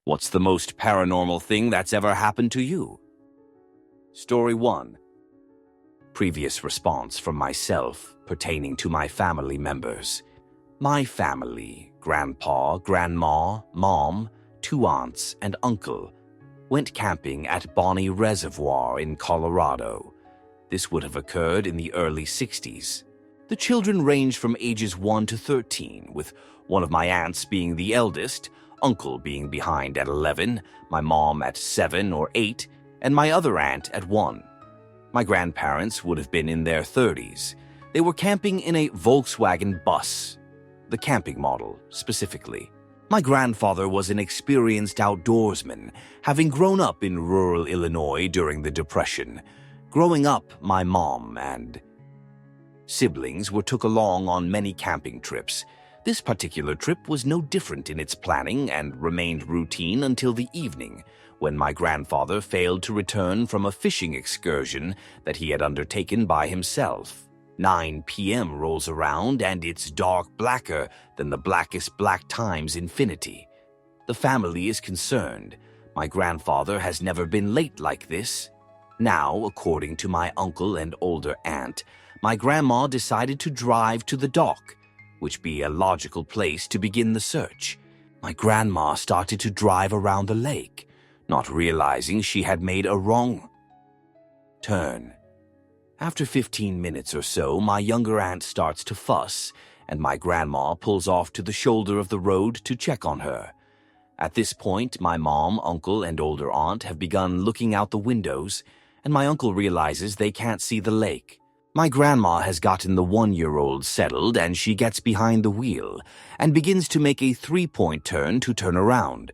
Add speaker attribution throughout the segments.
Speaker 1: What's the most paranormal thing that's ever happened to you? Story 1. Previous response from myself pertaining to my family members. My family, grandpa, grandma, mom, 2 aunts, and uncle, went camping at Bonnie Reservoir in Colorado. This would have occurred in the early 60s. The children ranged from ages 1 to 13, with one of my aunts being the eldest, uncle being behind at 11, my mom at 7 or 8, and my other aunt at 1. My grandparents would have been in their 30s. They were camping in a Volkswagen bus, the camping model specifically. My grandfather was an experienced outdoorsman, having grown up in rural Illinois during the Depression. Growing up, my mom and siblings were took along on many camping trips. This particular trip was no different in its planning and remained routine until the evening, when my grandfather failed to return from a fishing excursion that he had undertaken by himself. 9 p.m. rolls around and it's dark blacker than the blackest black time's infinity. The family is concerned. My grandfather has never been late like this. Now, according to my uncle and older aunt, my grandma decided to drive to the dock, which be a logical place to begin the search. My grandma started to drive around the lake, not realizing she had made a wrong turn. After 15 minutes or so, my younger aunt starts to fuss, and my grandma pulls off to the shoulder of the road to check on her. At this point, my mom, uncle, and older aunt have begun looking out the windows, and my uncle realizes they can't see the lake. My grandma has gotten the 1-year-old settled, and she gets behind the wheel and begins to make a 3-point turn to turn around.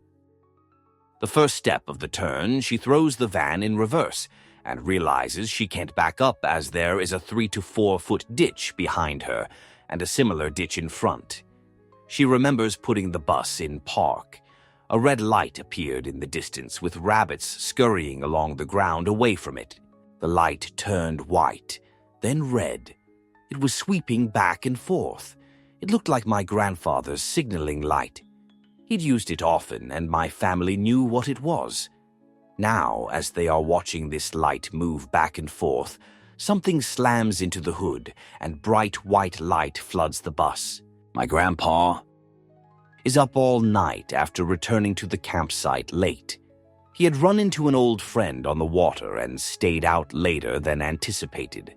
Speaker 1: The first step of the turn, she throws the van in reverse and realizes she can't back up as there is a 3 to 4 foot ditch behind her and a similar ditch in front. She remembers putting the bus in park. A red light appeared in the distance with rabbits scurrying along the ground away from it. The light turned white, then red. It was sweeping back and forth. It looked like my grandfather's signaling light. He'd used it often, and my family knew what it was. Now, as they are watching this light move back and forth, something slams into the hood, and bright white light floods the bus. My grandpa is up all night after returning to the campsite late. He had run into an old friend on the water and stayed out later than anticipated.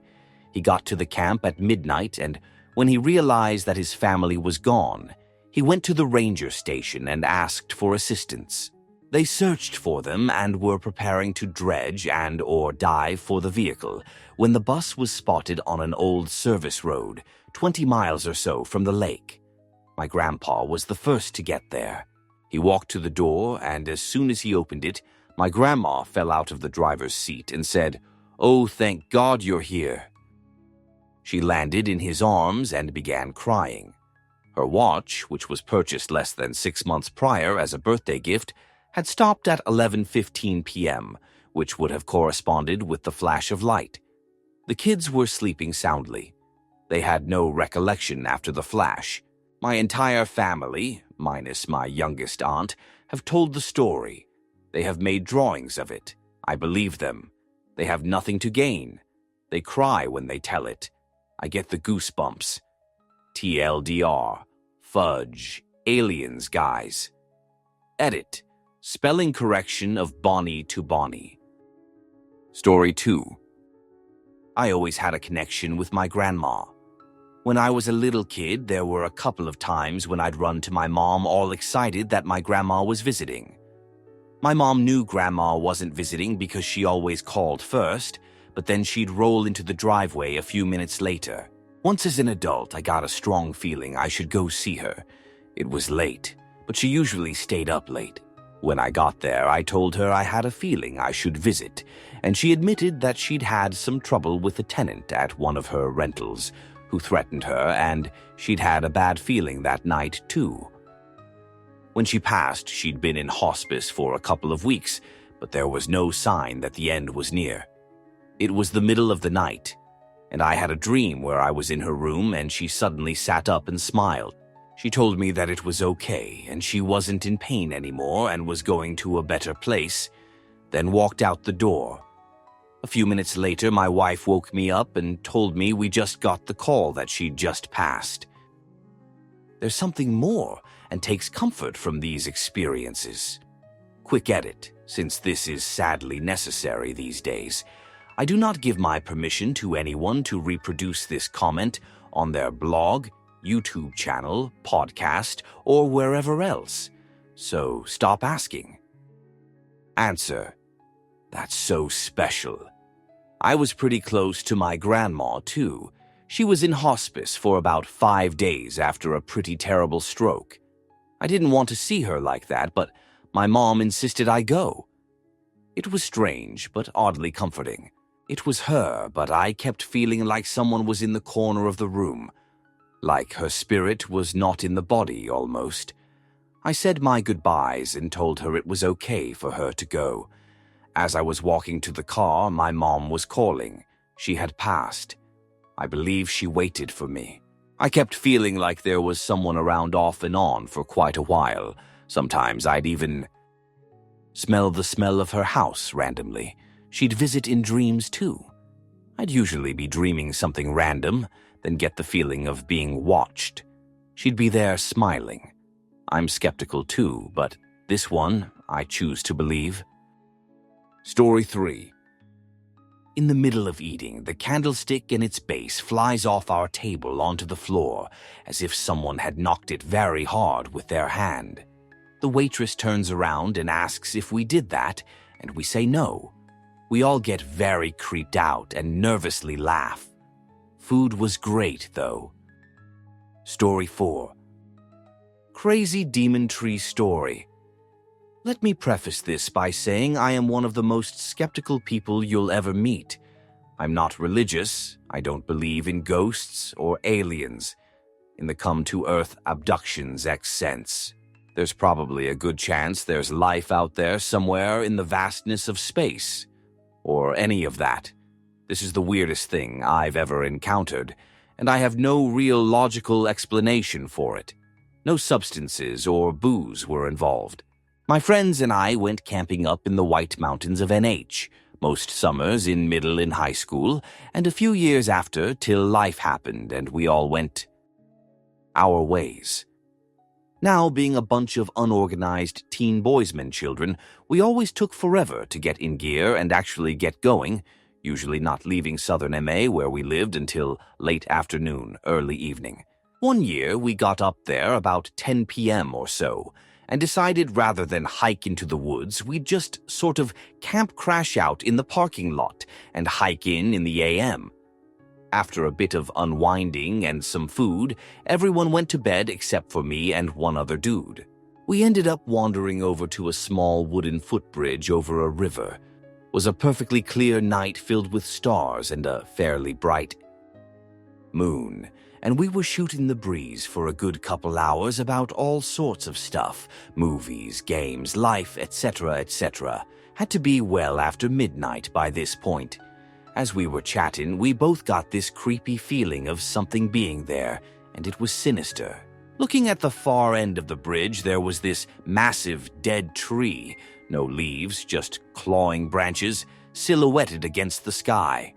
Speaker 1: He got to the camp at midnight, and when he realized that his family was gone, he went to the ranger station and asked for assistance. They searched for them and were preparing to dredge and or dive for the vehicle when the bus was spotted on an old service road, 20 miles or so from the lake. My grandpa was the first to get there. He walked to the door, and as soon as he opened it, my grandma fell out of the driver's seat and said, "Oh, thank God you're here." She landed in his arms and began crying. Her watch, which was purchased less than 6 months prior as a birthday gift, had stopped at 11:15 p.m., which would have corresponded with the flash of light. The kids were sleeping soundly. They had no recollection after the flash. My entire family, minus my youngest aunt, have told the story. They have made drawings of it. I believe them. They have nothing to gain. They cry when they tell it. I get the goosebumps. TLDR. Fudge. Aliens, guys. Edit. Spelling correction of Bonnie to Bonnie. Story 2. I always had a connection with my grandma. When I was a little kid, there were a couple of times when I'd run to my mom all excited that my grandma was visiting. My mom knew grandma wasn't visiting because she always called first, but then she'd roll into the driveway a few minutes later. Once as an adult, I got a strong feeling I should go see her. It was late, but she usually stayed up late. When I got there, I told her I had a feeling I should visit, and she admitted that she'd had some trouble with a tenant at one of her rentals who threatened her, and she'd had a bad feeling that night, too. When she passed, she'd been in hospice for a couple of weeks, but there was no sign that the end was near. It was the middle of the night, and I had a dream where I was in her room and she suddenly sat up and smiled. She told me that it was okay and she wasn't in pain anymore and was going to a better place, then walked out the door. A few minutes later, my wife woke me up and told me we just got the call that she'd just passed. There's something more and takes comfort from these experiences. Quick edit, since this is sadly necessary these days. I do not give my permission to anyone to reproduce this comment on their blog, YouTube channel, podcast, or wherever else. So stop asking. Answer: that's so special. I was pretty close to my grandma, too. She was in hospice for about 5 days after a pretty terrible stroke. I didn't want to see her like that, but my mom insisted I go. It was strange, but oddly comforting. It was her, but I kept feeling like someone was in the corner of the room. Like her spirit was not in the body, almost. I said my goodbyes and told her it was okay for her to go. As I was walking to the car, my mom was calling. She had passed. I believe she waited for me. I kept feeling like there was someone around off and on for quite a while. Sometimes I'd even smell the smell of her house randomly. She'd visit in dreams too. I'd usually be dreaming something random, then get the feeling of being watched. She'd be there smiling. I'm skeptical too, but this one I choose to believe. Story 3. In the middle of eating, the candlestick and its base flies off our table onto the floor, as if someone had knocked it very hard with their hand. The waitress turns around and asks if we did that, and we say no. We all get very creeped out and nervously laugh. Food was great, though. Story 4. Crazy Demon Tree Story. Let me preface this by saying I am one of the most skeptical people you'll ever meet. I'm not religious. I don't believe in ghosts or aliens. In the come-to-earth abductions sense. There's probably a good chance there's life out there somewhere in the vastness of space. Or any of that. This is the weirdest thing I've ever encountered, and I have no real logical explanation for it. No substances or booze were involved. My friends and I went camping up in the White Mountains of NH, most summers in middle and high school, and a few years after till life happened and we all went our ways. Now, being a bunch of unorganized teen boysmen children, we always took forever to get in gear and actually get going, usually not leaving southern MA where we lived until late afternoon, early evening. One year, we got up there about 10 p.m. or so, and decided rather than hike into the woods, we'd just sort of camp crash out in the parking lot and hike in the AM. After a bit of unwinding and some food, everyone went to bed except for me and one other dude. We ended up wandering over to a small wooden footbridge over a river. It was a perfectly clear night filled with stars and a fairly bright moon, and we were shooting the breeze for a good couple hours about all sorts of stuff, movies, games, life, etc., etc. Had to be well after midnight by this point. As we were chatting, we both got this creepy feeling of something being there, and it was sinister. Looking at the far end of the bridge, there was this massive dead tree, no leaves, just clawing branches, silhouetted against the sky.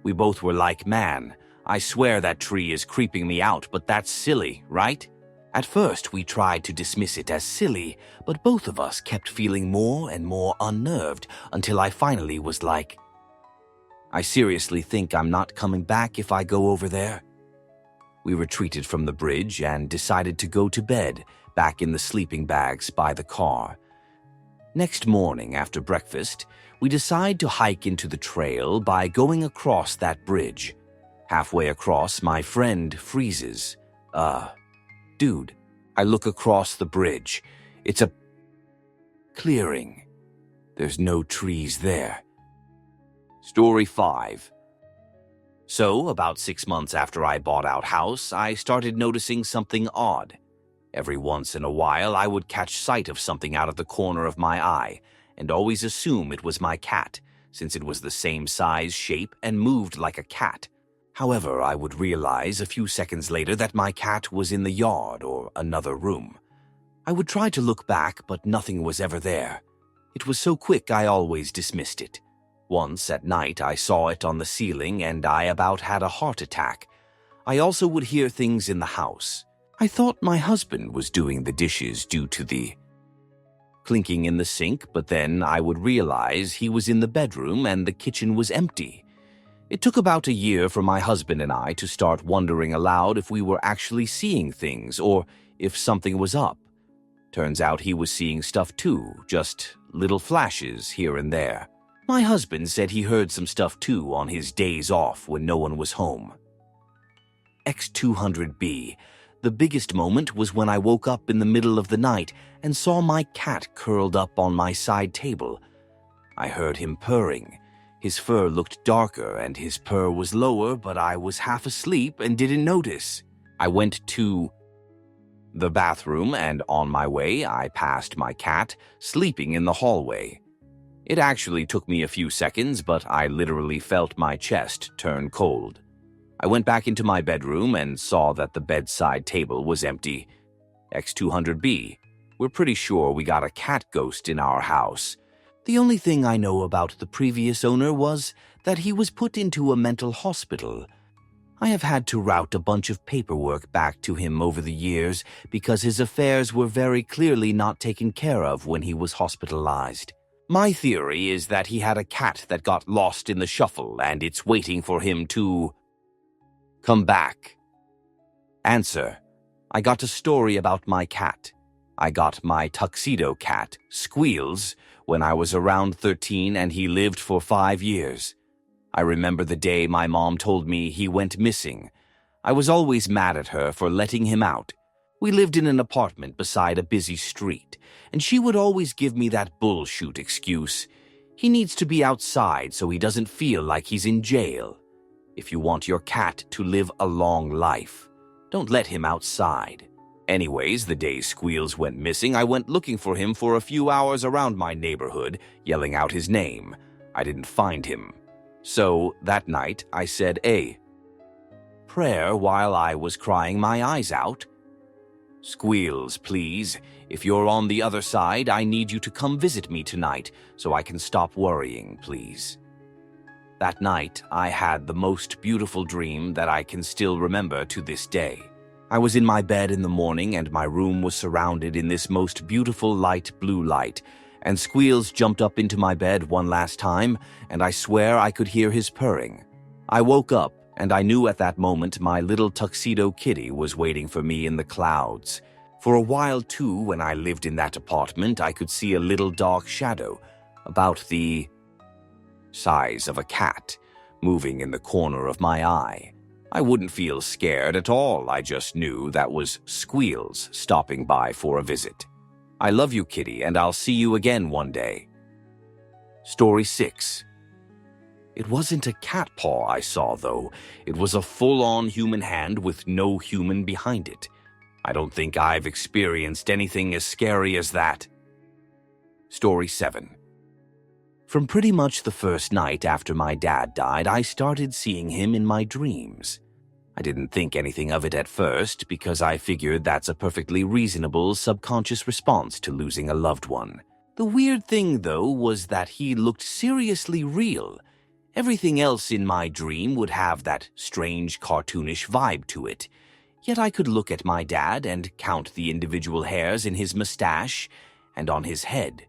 Speaker 1: We both were like, man, I swear that tree is creeping me out, but that's silly, right? At first, we tried to dismiss it as silly, but both of us kept feeling more and more unnerved until I finally was like, I seriously think I'm not coming back if I go over there. We retreated from the bridge and decided to go to bed back in the sleeping bags by the car. Next morning after breakfast, we decide to hike into the trail by going across that bridge. Halfway across, my friend freezes. Dude, I look across the bridge. It's a clearing. There's no trees there. Story 5. So, about 6 months after I bought our house, I started noticing something odd. Every once in a while, I would catch sight of something out of the corner of my eye, and always assume it was my cat, since it was the same size, shape, and moved like a cat. However, I would realize a few seconds later that my cat was in the yard or another room. I would try to look back, but nothing was ever there. It was so quick I always dismissed it. Once at night I saw it on the ceiling and I about had a heart attack. I also would hear things in the house. I thought my husband was doing the dishes due to the clinking in the sink, but then I would realize he was in the bedroom and the kitchen was empty. It took about a year for my husband and I to start wondering aloud if we were actually seeing things or if something was up. Turns out he was seeing stuff too, just little flashes here and there. My husband said he heard some stuff too on his days off when no one was home. X200B. The biggest moment was when I woke up in the middle of the night and saw my cat curled up on my side table. I heard him purring. His fur looked darker and his purr was lower, but I was half asleep and didn't notice. I went to the bathroom and on my way I passed my cat sleeping in the hallway. It actually took me a few seconds, but I literally felt my chest turn cold. I went back into my bedroom and saw that the bedside table was empty. X200B. We're pretty sure we got a cat ghost in our house. The only thing I know about the previous owner was that he was put into a mental hospital. I have had to route a bunch of paperwork back to him over the years because his affairs were very clearly not taken care of when he was hospitalized. My theory is that he had a cat that got lost in the shuffle and it's waiting for him to come back. Answer. I got a story about my cat. I got my tuxedo cat, Squeals, when I was around 13 and he lived for 5 years. I remember the day my mom told me he went missing. I was always mad at her for letting him out. We lived in an apartment beside a busy street, and she would always give me that bullshit excuse. He needs to be outside so he doesn't feel like he's in jail. If you want your cat to live a long life, don't let him outside. Anyways, the day Squeals went missing, I went looking for him for a few hours around my neighborhood, yelling out his name. I didn't find him. So, that night, I said a prayer while I was crying my eyes out. Squeals, please. If you're on the other side, I need you to come visit me tonight so I can stop worrying, please. That night, I had the most beautiful dream that I can still remember to this day. I was in my bed in the morning and my room was surrounded in this most beautiful light blue light, and Squeals jumped up into my bed one last time, and I swear I could hear his purring. I woke up, and I knew at that moment my little tuxedo kitty was waiting for me in the clouds. For a while, too, when I lived in that apartment, I could see a little dark shadow, about the size of a cat, moving in the corner of my eye. I wouldn't feel scared at all, I just knew that was Squeals stopping by for a visit. I love you, kitty, and I'll see you again one day. Story 6. It wasn't a cat paw I saw, though. It was a full-on human hand with no human behind it. I don't think I've experienced anything as scary as that. Story 7. From pretty much the first night after my dad died, I started seeing him in my dreams. I didn't think anything of it at first because I figured that's a perfectly reasonable subconscious response to losing a loved one. The weird thing, though, was that he looked seriously real. Everything else in my dream would have that strange cartoonish vibe to it. Yet I could look at my dad and count the individual hairs in his mustache and on his head.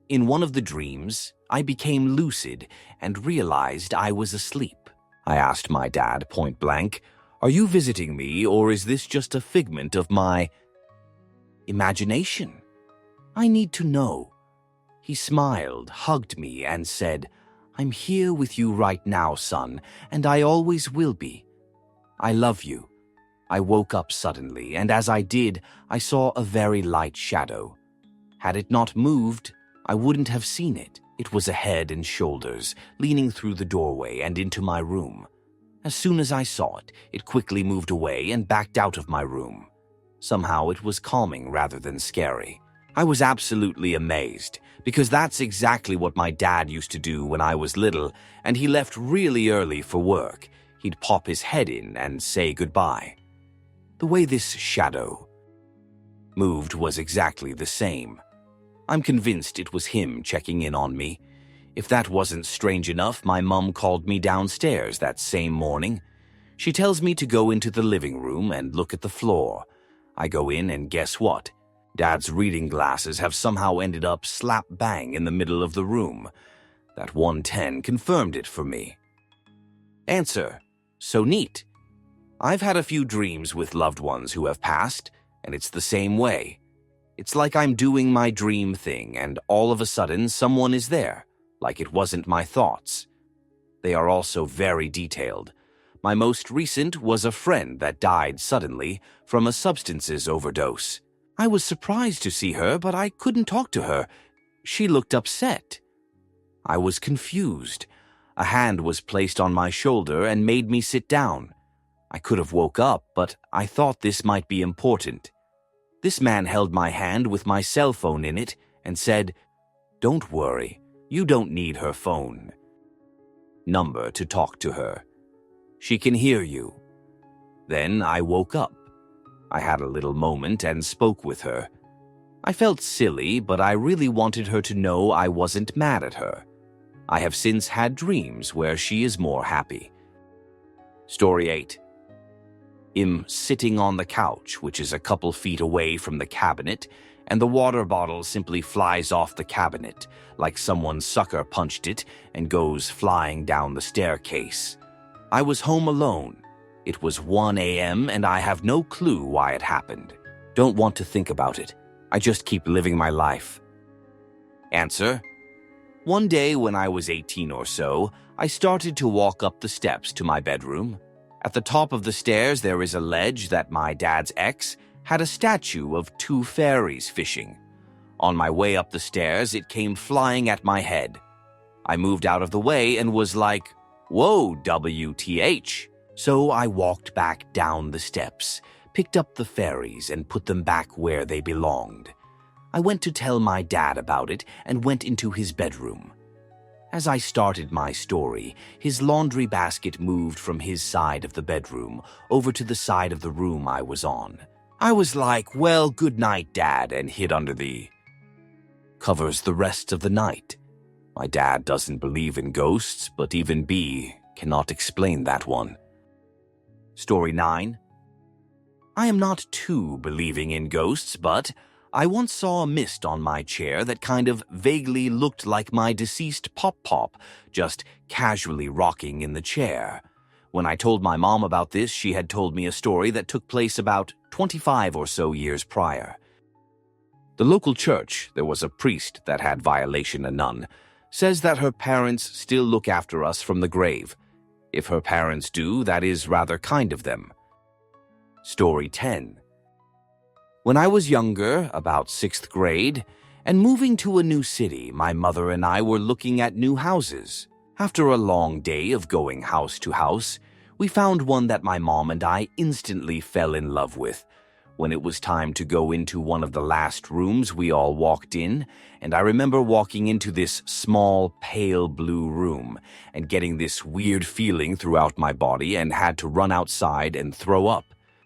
Speaker 1: In one of the dreams, I became lucid and realized I was asleep. I asked my dad point blank, "Are you visiting me, or is this just a figment of my imagination? I need to know." He smiled, hugged me, and said, "I'm here with you right now, son, and I always will be. I love you." I woke up suddenly, and as I did, I saw a very light shadow. Had it not moved, I wouldn't have seen it. It was a head and shoulders, leaning through the doorway and into my room. As soon as I saw it, it quickly moved away and backed out of my room. Somehow it was calming rather than scary. I was absolutely amazed, because that's exactly what my dad used to do when I was little, and he left really early for work. he'd pop his head in and say goodbye. The way this shadow moved was exactly the same. I'm convinced it was him checking in on me. If that wasn't strange enough, my mum called me downstairs that same morning. She tells me to go into the living room and look at the floor. I go in and guess what? Dad's reading glasses have somehow ended up slap bang in the middle of the room. That 110 confirmed it for me. Answer: so neat. I've had a few dreams with loved ones who have passed, and it's the same way. It's like I'm doing my dream thing, and all of a sudden someone is there, like it wasn't my thoughts. They are also very detailed. My most recent was a friend that died suddenly from a substances overdose. I was surprised to see her, but I couldn't talk to her. She looked upset. I was confused. A hand was placed on my shoulder and made me sit down. I could have woke up, but I thought this might be important. This man held my hand with my cell phone in it and said, "Don't worry, you don't need her phone number to talk to her. She can hear you." Then I woke up. I had a little moment and spoke with her. I felt silly, but I really wanted her to know I wasn't mad at her. I have since had dreams where she is more happy. Story 8. I'm sitting on the couch, which is a couple feet away from the cabinet, and the water bottle simply flies off the cabinet, like someone sucker punched it and goes flying down the staircase. I was home alone. It was 1 a.m. and I have no clue why it happened. Don't want to think about it. I just keep living my life. Answer: one day when I was 18 or so, I started to walk up the steps to my bedroom. At the top of the stairs, there is a ledge that my dad's ex had a statue of 2 fairies fishing. On my way up the stairs, it came flying at my head. I moved out of the way and was like, "Whoa, WTH." So I walked back down the steps, picked up the fairies, and put them back where they belonged. I went to tell my dad about it and went into his bedroom. As I started my story, his laundry basket moved from his side of the bedroom over to the side of the room I was on. I was like, "Well, good night, Dad," and hid under the covers the rest of the night. My dad doesn't believe in ghosts, but even B cannot explain that one. Story 9. I am not too believing in ghosts, but I once saw a mist on my chair that kind of vaguely looked like my deceased Pop-Pop, just casually rocking in the chair. When I told my mom about this, she had told me a story that took place about 25 or so years prior. The local church, there was a priest that had violation a nun, says that her parents still look after us from the grave. If her parents do, that is rather kind of them. Story 10. When I was younger, about 6th grade, and moving to a new city, my mother and I were looking at new houses. After a long day of going house to house, we found one that my mom and I instantly fell in love with. When it was time to go into one of the last rooms, we all walked in, and I remember walking into this small, pale blue room and getting this weird feeling throughout my body and had to run outside and throw up.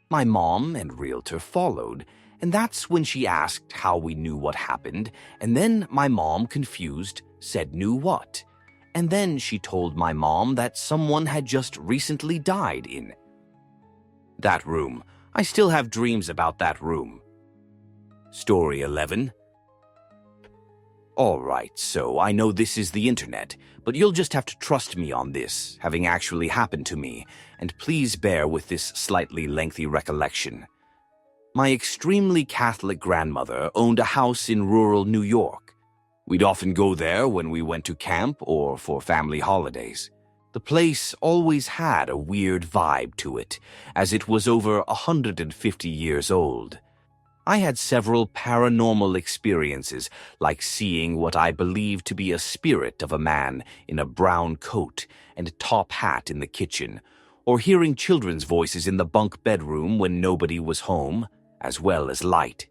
Speaker 1: My mom and realtor followed, and that's when she asked how we knew what happened, and then my mom, confused, said knew what. And then she told my mom that someone had just recently died in that room. I still have dreams about that room. Story 11. Alright, so I know this is the internet, but you'll just have to trust me on this, having actually happened to me, and please bear with this slightly lengthy recollection. My extremely Catholic grandmother owned a house in rural New York. We'd often go there when we went to camp or for family holidays. The place always had a weird vibe to it, as it was over 150 years old. I had several paranormal experiences, like seeing what I believed to be a spirit of a man in a brown coat and a top hat in the kitchen, or hearing children's voices in the bunk bedroom when nobody was home, as well as light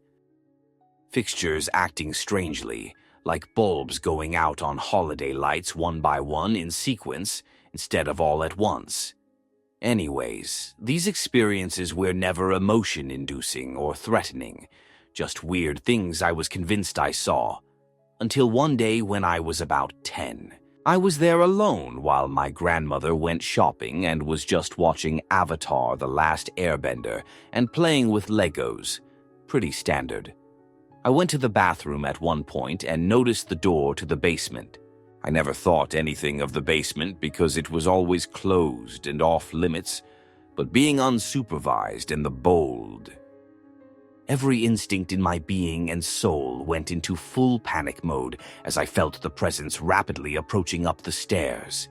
Speaker 1: fixtures acting strangely, like bulbs going out on holiday lights one by one in sequence instead of all at once. Anyways, these experiences were never emotion-inducing or threatening, just weird things I was convinced I saw. Until one day when I was about 10. I was there alone while my grandmother went shopping and was just watching Avatar: The Last Airbender and playing with Legos. Pretty standard. I went to the bathroom at one point and noticed the door to the basement. I never thought anything of the basement because it was always closed and off-limits, but being unsupervised and the bold. Every instinct in my being and soul went into full panic mode as I felt the presence rapidly approaching up the stairs.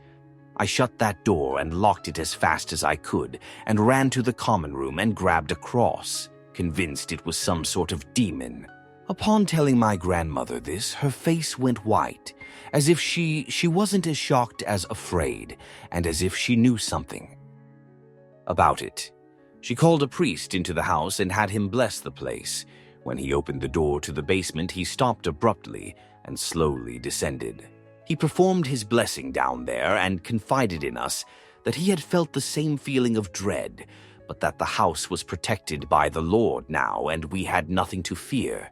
Speaker 1: I shut that door and locked it as fast as I could and ran to the common room and grabbed a cross, convinced it was some sort of demon. Upon telling my grandmother this, her face went white, as if she wasn't as shocked as afraid, and as if she knew something about it. She called a priest into the house and had him bless the place. When he opened the door to the basement, he stopped abruptly and slowly descended. He performed his blessing down there and confided in us that he had felt the same feeling of dread, but that the house was protected by the Lord now and we had nothing to fear.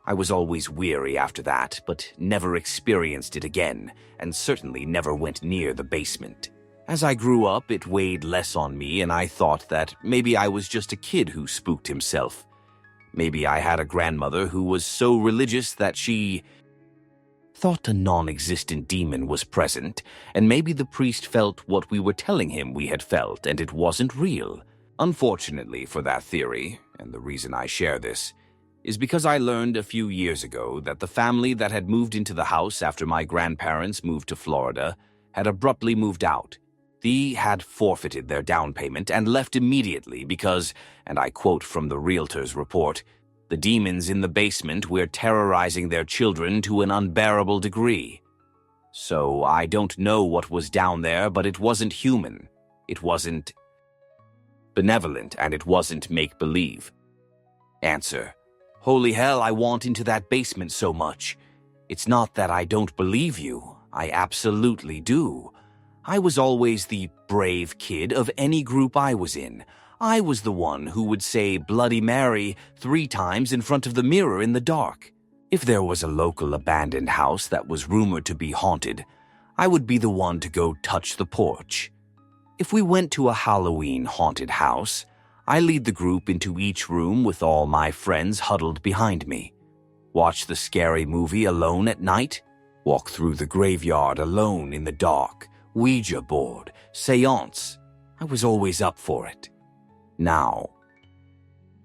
Speaker 1: I was always weary after that, but never experienced it again, and certainly never went near the basement. As I grew up, it weighed less on me, and I thought that maybe I was just a kid who spooked himself. Maybe I had a grandmother who was so religious that she thought a non-existent demon was present, and maybe the priest felt what we were telling him we had felt, and it wasn't real. Unfortunately for that theory, and the reason I share this, is because I learned a few years ago that the family that had moved into the house after my grandparents moved to Florida had abruptly moved out. They had forfeited their down payment and left immediately because, and I quote from the realtor's report, "The demons in the basement were terrorizing their children to an unbearable degree." So I don't know what was down there, but it wasn't human. It wasn't benevolent, and it wasn't make-believe. Answer: holy hell, I want into that basement so much. It's not that I don't believe you. I absolutely do. I was always the brave kid of any group I was in. I was the one who would say Bloody Mary 3 times in front of the mirror in the dark. If there was a local abandoned house that was rumored to be haunted, I would be the one to go touch the porch. If we went to a Halloween haunted house, I lead the group into each room with all my friends huddled behind me. Watch the scary movie alone at night. Walk through the graveyard alone in the dark. Ouija board. Seance. I was always up for it. Now,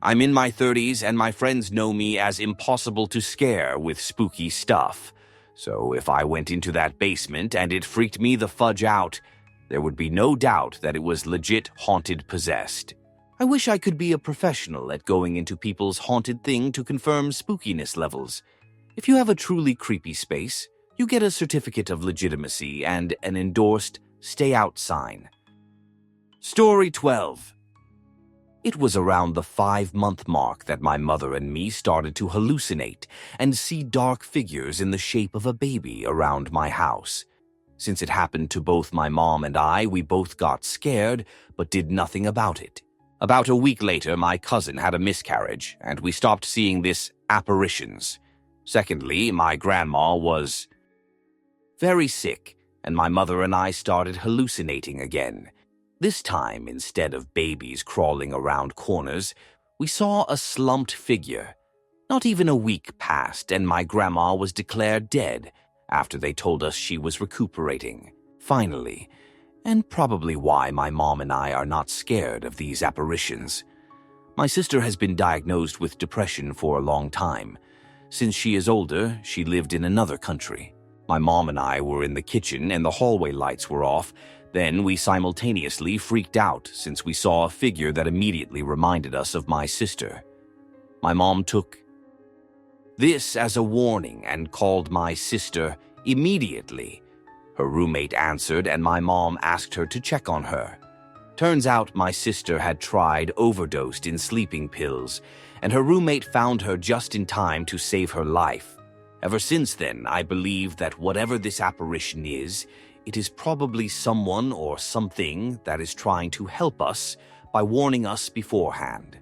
Speaker 1: I'm in my 30s and my friends know me as impossible to scare with spooky stuff. So if I went into that basement and it freaked me the fudge out, there would be no doubt that it was legit haunted possessed. I wish I could be a professional at going into people's haunted thing to confirm spookiness levels. If you have a truly creepy space, you get a certificate of legitimacy and an endorsed stay out sign. Story 12. It was around the 5-month mark that my mother and me started to hallucinate and see dark figures in the shape of a baby around my house. Since it happened to both my mom and I, we both got scared but did nothing about it. About a week later, my cousin had a miscarriage, and we stopped seeing this apparitions. Secondly, my grandma was very sick, and my mother and I started hallucinating again. This time, instead of babies crawling around corners, we saw a slumped figure. Not even a week passed, and my grandma was declared dead after they told us she was recuperating. Finally, and probably why my mom and I are not scared of these apparitions. My sister has been diagnosed with depression for a long time. Since she is older, she lived in another country. My mom and I were in the kitchen and the hallway lights were off. Then we simultaneously freaked out since we saw a figure that immediately reminded us of my sister. My mom took this as a warning and called my sister immediately. Her roommate answered and my mom asked her to check on her. Turns out my sister had tried overdosed in sleeping pills, and her roommate found her just in time to save her life. Ever since then, I believe that whatever this apparition is, it is probably someone or something that is trying to help us by warning us beforehand.